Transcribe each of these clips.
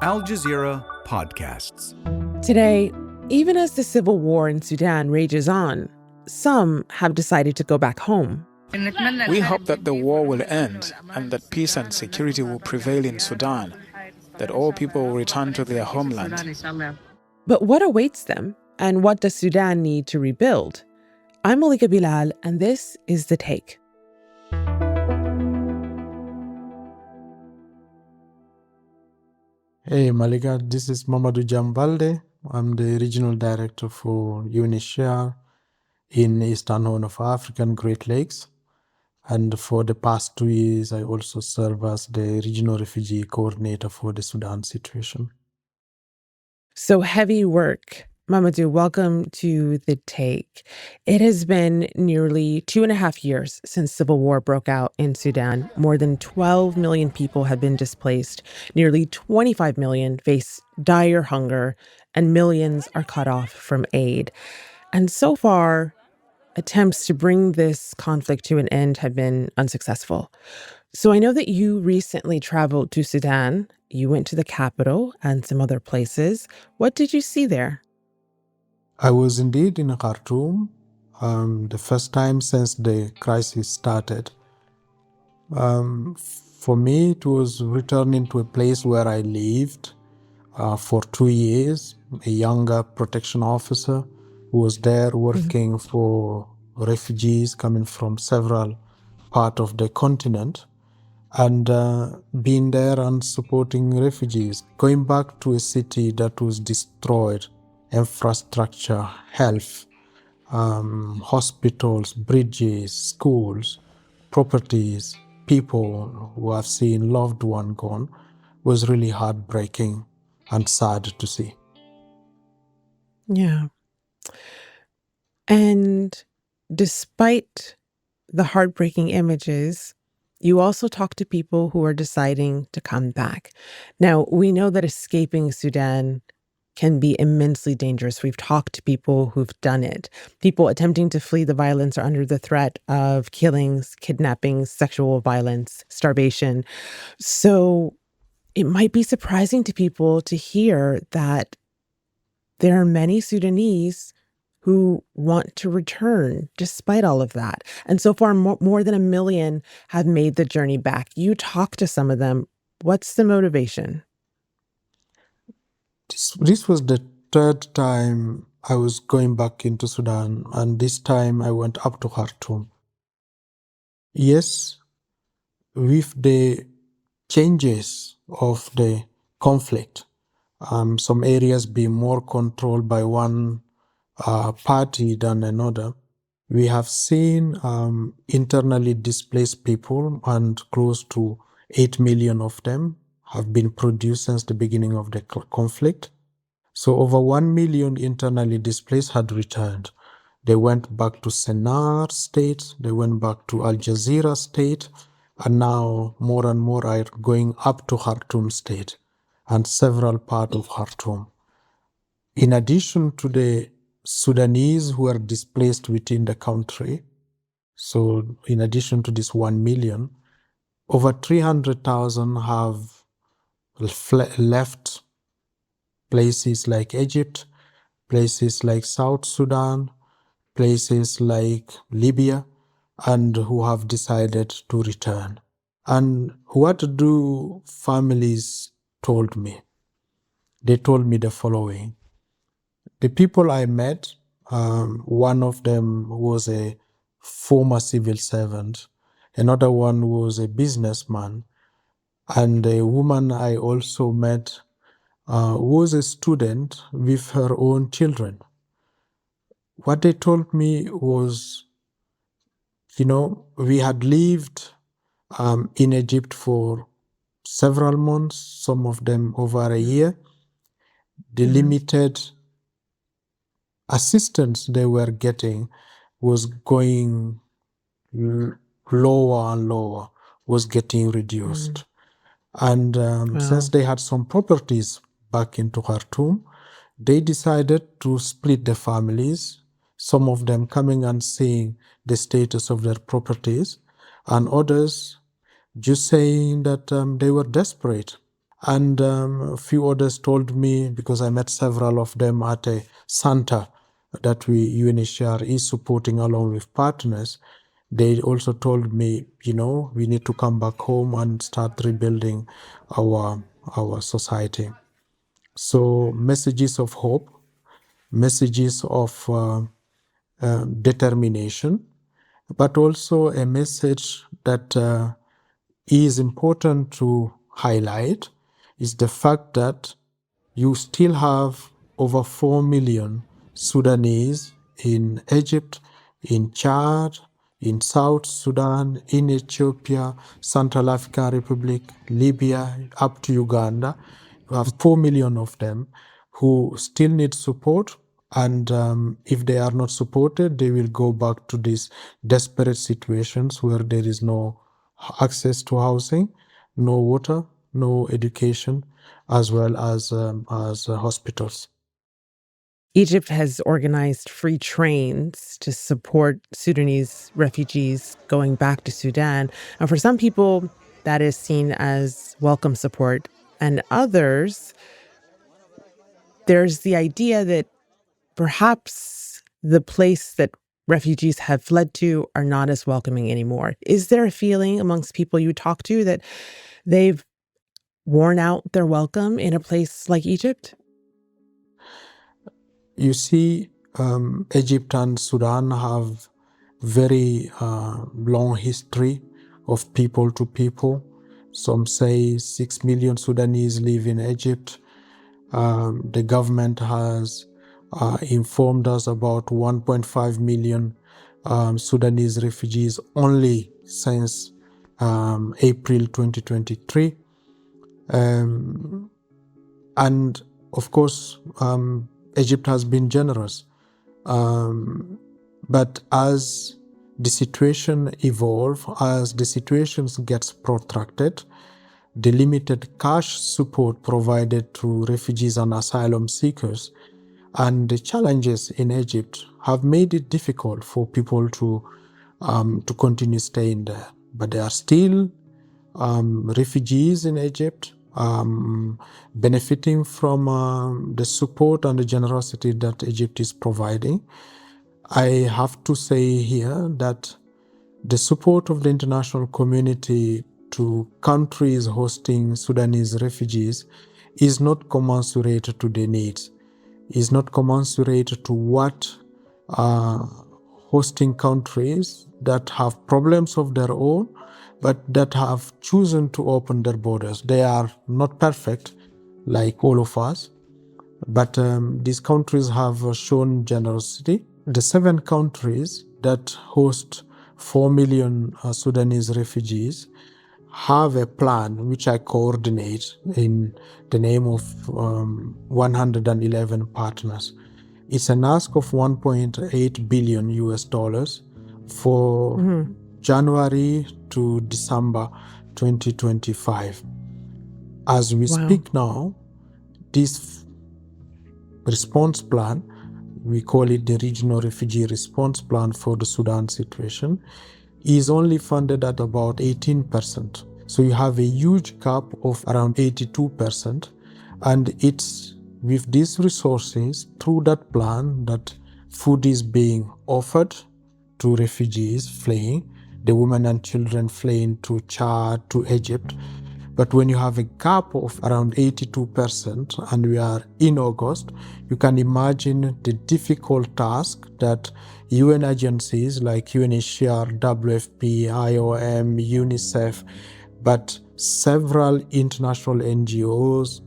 Al Jazeera Podcasts. Today, even as the civil war in Sudan rages on, some have decided to go back home. We hope that the war will end and that peace and security will prevail in Sudan, that all people will return to their homeland. But what awaits them, and what does Sudan need to rebuild? I'm Malika Bilal, and this is The Take. Hey Malika, this is Mamadou Balde. I'm the regional director for UNHCR in Eastern Horn of Africa and Great Lakes. And for the past 2 years, I also serve as the regional refugee coordinator for the Sudan situation. So heavy work. Mamadou, welcome to The Take. It has been nearly 2.5 years since civil war broke out in Sudan. More than 12 million people have been displaced. Nearly 25 million face dire hunger, and millions are cut off from aid. And so far, attempts to bring this conflict to an end have been unsuccessful. So I know that you recently traveled to Sudan. You went to the capital and some other places. What did you see there? I was indeed in Khartoum, the first time since the crisis started. For me, it was returning to a place where I lived for 2 years, a younger protection officer who was there working for refugees coming from several parts of the continent, and being there and supporting refugees, going back to a city that was destroyed, infrastructure, health, hospitals, bridges, schools, properties, people who have seen loved one gone, was really heartbreaking and sad to see. Yeah. And despite the heartbreaking images, you also talk to people who are deciding to come back. Now, we know that escaping Sudan can be immensely dangerous. We've talked to people who've done it. People attempting to flee the violence are under the threat of killings, kidnappings, sexual violence, starvation. So it might be surprising to people to hear that there are many Sudanese who want to return despite all of that. And so far, more than 1 million have made the journey back. You talk to some of them. What's the motivation? This was the third time I was going back into Sudan, and this time I went up to Khartoum. Yes, with the changes of the conflict, some areas being more controlled by one party than another, we have seen internally displaced people, and close to 8 million of them have been produced since the beginning of the conflict. So over 1 million internally displaced had returned. They went back to Sennar state, they went back to Al Jazeera state, and now more and more are going up to Khartoum state and several parts of Khartoum. In addition to the Sudanese who are displaced within the country, so in addition to this 1 million, over 300,000 have left places like Egypt, places like South Sudan, places like Libya, and who have decided to return. And what do families told me? They told me the following. The people I met, one of them was a former civil servant, another one was a businessman, and a woman I also met was a student with her own children. What they told me was, we had lived in Egypt for several months, some of them over a year. The limited assistance they were getting was going lower and lower, was getting reduced. And since they had some properties back into Khartoum, they decided to split the families, some of them coming and seeing the status of their properties, and others just saying that they were desperate And a few others told me, because I met several of them at a center that UNHCR is supporting along with partners, they also told me, we need to come back home and start rebuilding our society. So messages of hope, messages of determination, but also a message that is important to highlight is the fact that you still have over 4 million Sudanese in Egypt, in Chad, in South Sudan, in Ethiopia, Central African Republic, Libya, up to Uganda. You have 4 million of them who still need support. And if they are not supported, they will go back to these desperate situations where there is no access to housing, no water, no education, as well as hospitals. Egypt has organized free trains to support Sudanese refugees going back to Sudan. And for some people, that is seen as welcome support. And others, there's the idea that perhaps the place that refugees have fled to are not as welcoming anymore. Is there a feeling amongst people you talk to that they've worn out their welcome in a place like Egypt? You see, Egypt and Sudan have very long history of people to people. Some say 6 million Sudanese live in Egypt. The government has informed us about 1.5 million Sudanese refugees only since April 2023. And of course, Egypt has been generous. But as the situation evolves, as the situation gets protracted, the limited cash support provided to refugees and asylum seekers and the challenges in Egypt have made it difficult for people to continue staying there. But there are still refugees in Egypt benefiting from the support and the generosity that Egypt is providing. I have to say here that the support of the international community to countries hosting Sudanese refugees is not commensurate to their needs, is not commensurate to what hosting countries that have problems of their own, but that have chosen to open their borders. They are not perfect, like all of us, but these countries have shown generosity. The 7 countries that host 4 million Sudanese refugees have a plan which I coordinate in the name of 111 partners. It's an ask of 1.8 billion US dollars for January to December 2025. As we speak now, this response plan, we call it the Regional Refugee Response Plan for the Sudan situation, is only funded at about 18%. So you have a huge gap of around 82%. And it's with these resources, through that plan, that food is being offered to refugees fleeing, the women and children fleeing to Chad, to Egypt. But when you have a gap of around 82%, and we are in August, you can imagine the difficult task that UN agencies like UNHCR, WFP, IOM, UNICEF, but several international NGOs,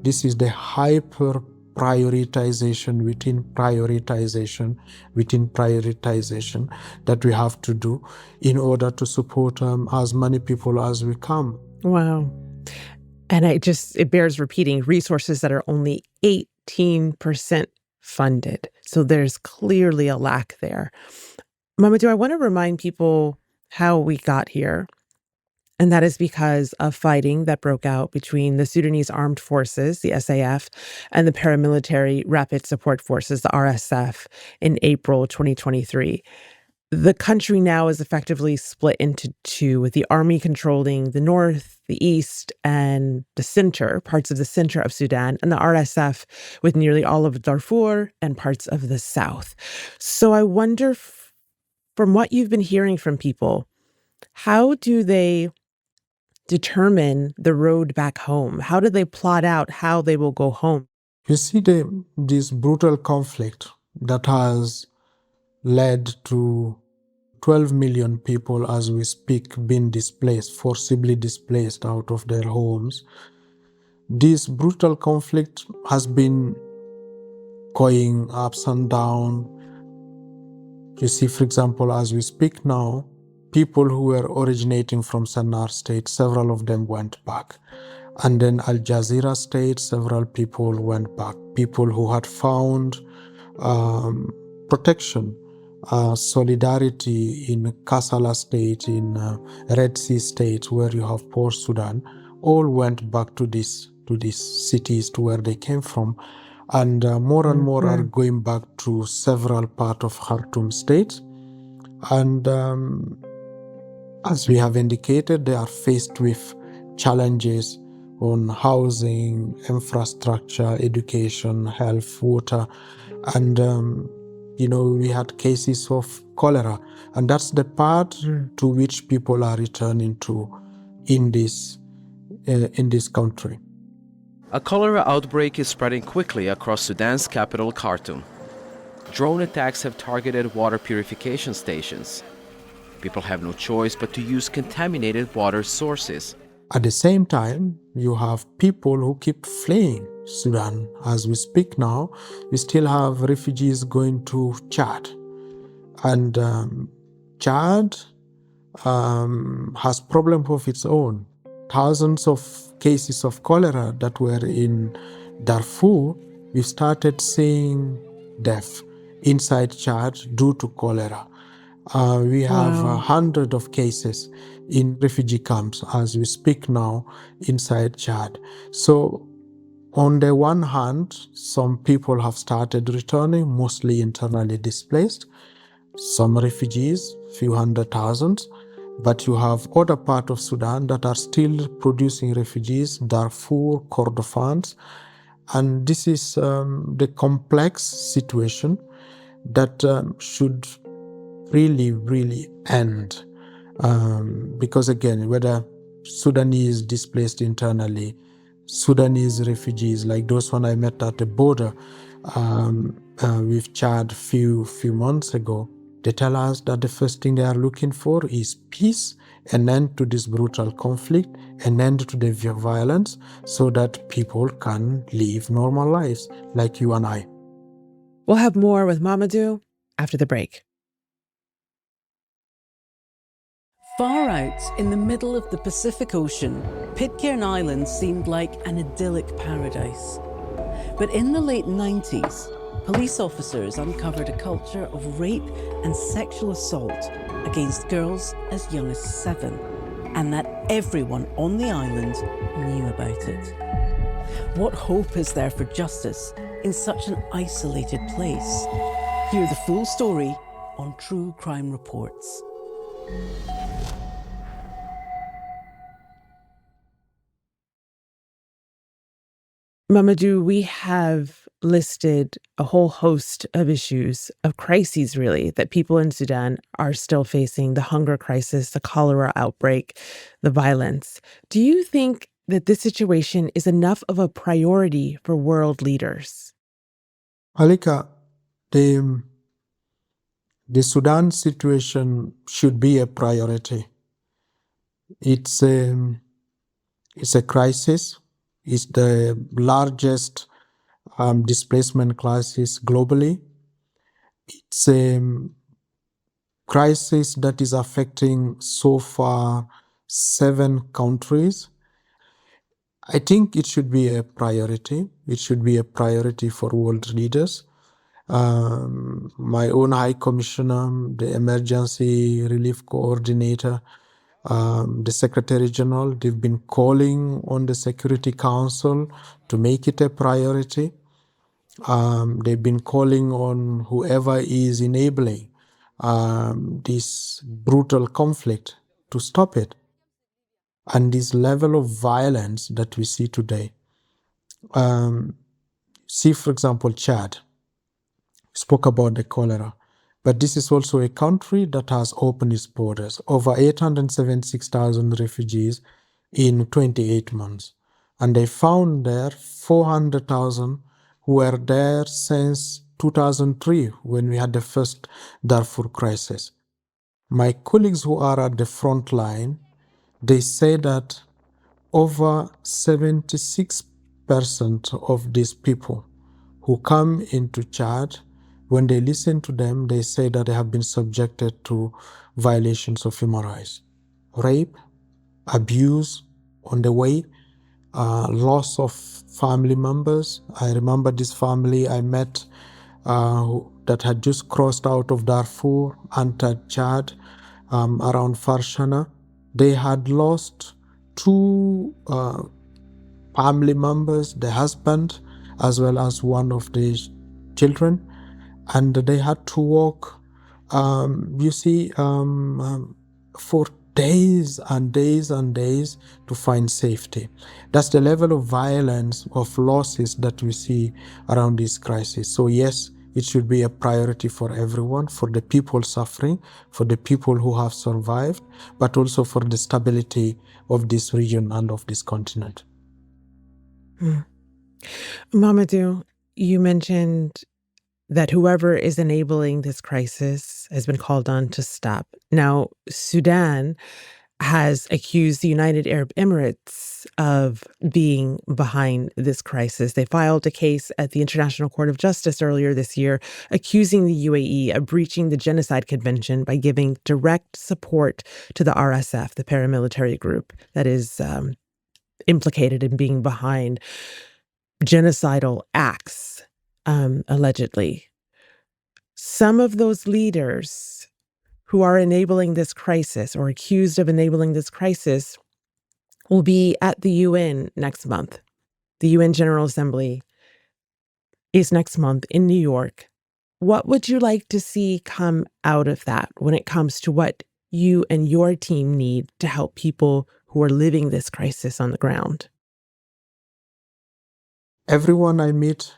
this is the hyper prioritization within prioritization within prioritization that we have to do in order to support as many people as we can. Wow. And it bears repeating, resources that are only 18% funded. So there's clearly a lack there. Mamadou, I want to remind people how we got here. And that is because of fighting that broke out between the Sudanese Armed Forces, the SAF, and the Paramilitary Rapid Support Forces, the RSF, in April 2023. The country now is effectively split into two, with the army controlling the north, the east, and the center, parts of the center of Sudan, and the RSF with nearly all of Darfur and parts of the south. So I wonder, from what you've been hearing from people, how do they determine the road back home? How do they plot out how they will go home? You see, this brutal conflict that has led to 12 million people as we speak being displaced, forcibly displaced out of their homes. This brutal conflict has been going ups and down. You see, for example, as we speak now, people who were originating from Sennar state, several of them went back. And then Jazeera state, several people went back. People who had found protection, solidarity in Kassala state, in Red Sea state, where you have Port Sudan, all went back to these cities, to where they came from. And more and more are going back to several parts of Khartoum state. And as we have indicated, they are faced with challenges on housing, infrastructure, education, health, water. And, we had cases of cholera. And that's the part to which people are returning to in this country. A cholera outbreak is spreading quickly across Sudan's capital, Khartoum. Drone attacks have targeted water purification stations. People have no choice but to use contaminated water sources. At the same time, you have people who keep fleeing Sudan. As we speak now, we still have refugees going to Chad. And Chad has problems of its own. Thousands of cases of cholera that were in Darfur, we started seeing death inside Chad due to cholera. We have hundreds of cases in refugee camps as we speak now inside Chad. So on the one hand, some people have started returning, mostly internally displaced. Some refugees, few hundred thousands. But you have other parts of Sudan that are still producing refugees, Darfur, Kordofans. And this is the complex situation that should really, really end. Because again, whether Sudanese displaced internally, Sudanese refugees, like those one I met at the border with Chad few months ago, they tell us that the first thing they are looking for is peace, an end to this brutal conflict, an end to the violence, so that people can live normal lives like you and I. We'll have more with Mamadou after the break. Far out in the middle of the Pacific Ocean, Pitcairn Island seemed like an idyllic paradise. But in the late 90s, police officers uncovered a culture of rape and sexual assault against girls as young as 7, and that everyone on the island knew about it. What hope is there for justice in such an isolated place? Hear the full story on True Crime Reports. Mamadou, we have listed a whole host of issues, of crises really, that people in Sudan are still facing: the hunger crisis, the cholera outbreak, the violence. Do you think that this situation is enough of a priority for world leaders? Malika, the Sudan situation should be a priority. It's a crisis. It's the largest displacement crisis globally. It's a crisis that is affecting so far 7 countries. I think it should be a priority. It should be a priority for world leaders. My own High Commissioner, the Emergency Relief Coordinator, the Secretary General, they've been calling on the Security Council to make it a priority. They've been calling on whoever is enabling this brutal conflict, to stop it. And this level of violence that we see today. See, for example, Chad. Spoke about the cholera. But this is also a country that has opened its borders. Over 876,000 refugees in 28 months. And they found there 400,000 who were there since 2003 when we had the first Darfur crisis. My colleagues who are at the front line, they say that over 76% of these people who come into Chad, when they listen to them, they say that they have been subjected to violations of human rights. Rape, abuse on the way, loss of family members. I remember this family I met that had just crossed out of Darfur, entered Chad, around Farshana. They had lost two family members, the husband, as well as one of the children, and they had to walk, for days and days and days to find safety. That's the level of violence, of losses that we see around this crisis. So yes, it should be a priority for everyone, for the people suffering, for the people who have survived, but also for the stability of this region and of this continent. Mamadou, you mentioned that whoever is enabling this crisis has been called on to stop. Now, Sudan has accused the United Arab Emirates of being behind this crisis. They filed a case at the International Court of Justice earlier this year, accusing the UAE of breaching the Genocide Convention by giving direct support to the RSF, the paramilitary group that is implicated in being behind genocidal acts, allegedly. Some of those leaders who are enabling this crisis or accused of enabling this crisis will be at the UN next month. The UN General Assembly is next month in New York. What would you like to see come out of that when it comes to what you and your team need to help people who are living this crisis on the ground? Everyone I meet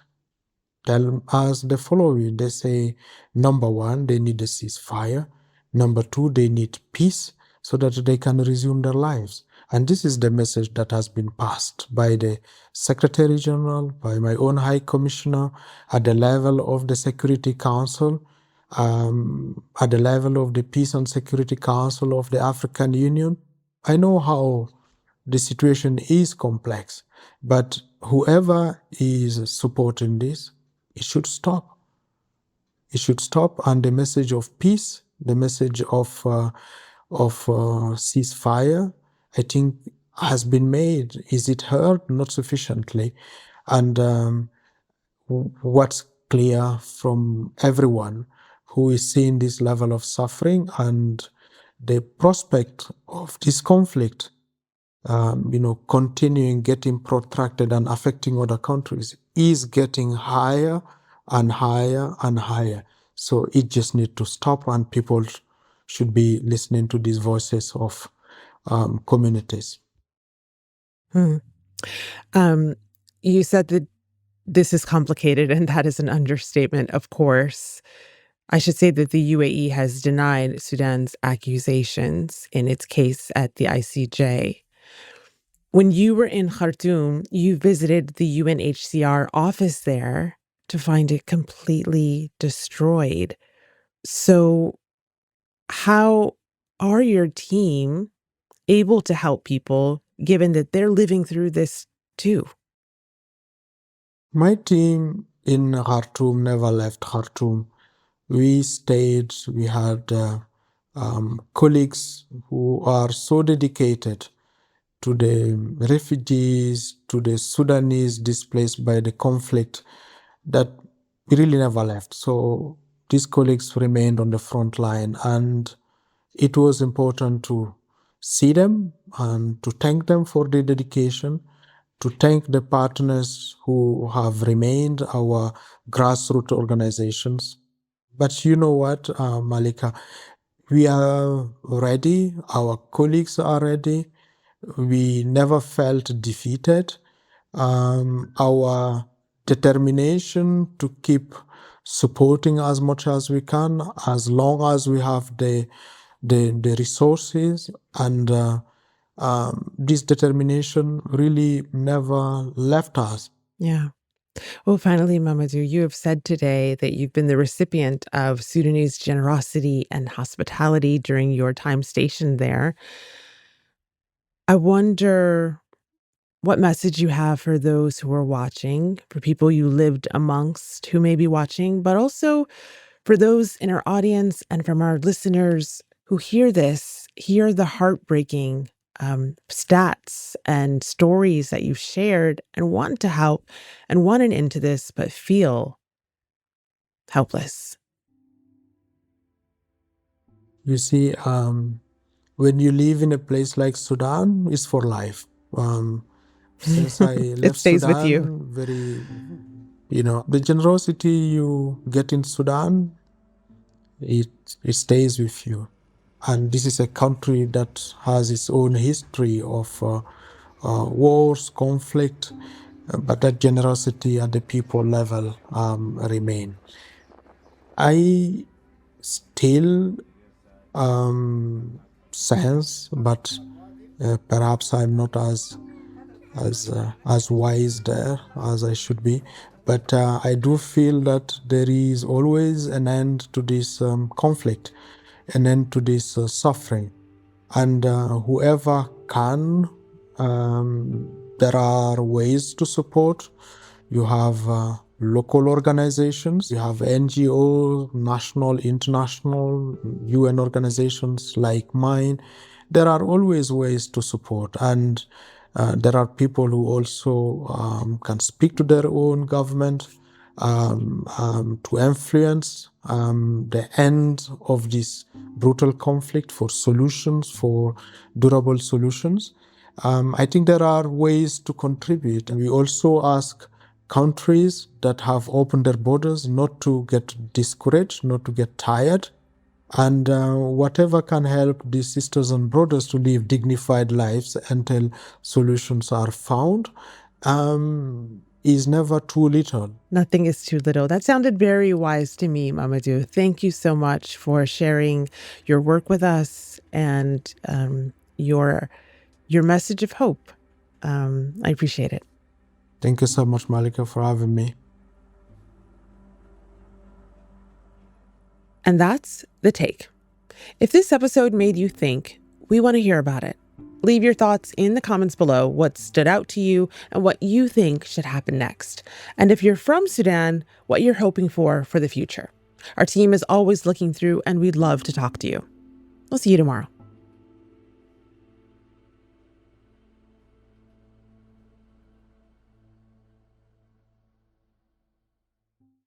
tell us the following. They say, number one, they need a ceasefire. Number two, they need peace so that they can resume their lives. And this is the message that has been passed by the Secretary General, by my own High Commissioner, at the level of the Security Council, at the level of the Peace and Security Council of the African Union. I know how the situation is complex, but whoever is supporting this, it should stop. It should stop, and the message of peace, the message of ceasefire, I think has been made. Is it heard? Not sufficiently. And what's clear from everyone who is seeing this level of suffering and the prospect of this conflict continuing, getting protracted and affecting other countries is getting higher and higher and higher. So it just needs to stop, and people should be listening to these voices of communities. You said that this is complicated, and that is an understatement, of course. I should say that the UAE has denied Sudan's accusations in its case at the ICJ. When you were in Khartoum, you visited the UNHCR office there to find it completely destroyed. So how are your team able to help people given that they're living through this too? My team in Khartoum never left Khartoum. We stayed, we had colleagues who are so dedicated to the refugees, to the Sudanese displaced by the conflict, that we really never left. So these colleagues remained on the front line, and it was important to see them and to thank them for their dedication, to thank the partners who have remained, our grassroots organizations. But you know what, Malika? We are ready. Our colleagues are ready. We never felt defeated. Our determination to keep supporting as much as we can, as long as we have the resources, and this determination really never left us. Yeah. Well, finally, Mamadou, you have said today that you've been the recipient of Sudanese generosity and hospitality during your time stationed there. I wonder what message you have for those who are watching, for people you lived amongst who may be watching, but also for those in our audience and from our listeners who hear this, hear the heartbreaking stats and stories that you've shared and want to help and want an end to this, but feel helpless. You see, when you live in a place like Sudan, it's for life. Since I It left stays with you. Sudan, the generosity you get in Sudan, it stays with you. And this is a country that has its own history of wars, conflict, but that generosity at the people level remain. I still sense, but perhaps I'm not as wise there as I should be. But I do feel that there is always an end to this conflict, an end to this suffering. And whoever can, there are ways to support. You have local organizations, you have NGOs, national, international, UN organizations like mine. There are always ways to support. And there are people who also can speak to their own government to influence the end of this brutal conflict, for solutions, for durable solutions. I think there are ways to contribute. And we also ask countries that have opened their borders not to get discouraged, not to get tired. And whatever can help these sisters and brothers to live dignified lives until solutions are found is never too little. Nothing is too little. That sounded very wise to me, Mamadou. Thank you so much for sharing your work with us and your message of hope. I appreciate it. Thank you so much, Malika, for having me. And that's The Take. If this episode made you think, we want to hear about it. Leave your thoughts in the comments below, what stood out to you and what you think should happen next. And if you're from Sudan, what you're hoping for the future. Our team is always looking through and we'd love to talk to you. We'll see you tomorrow.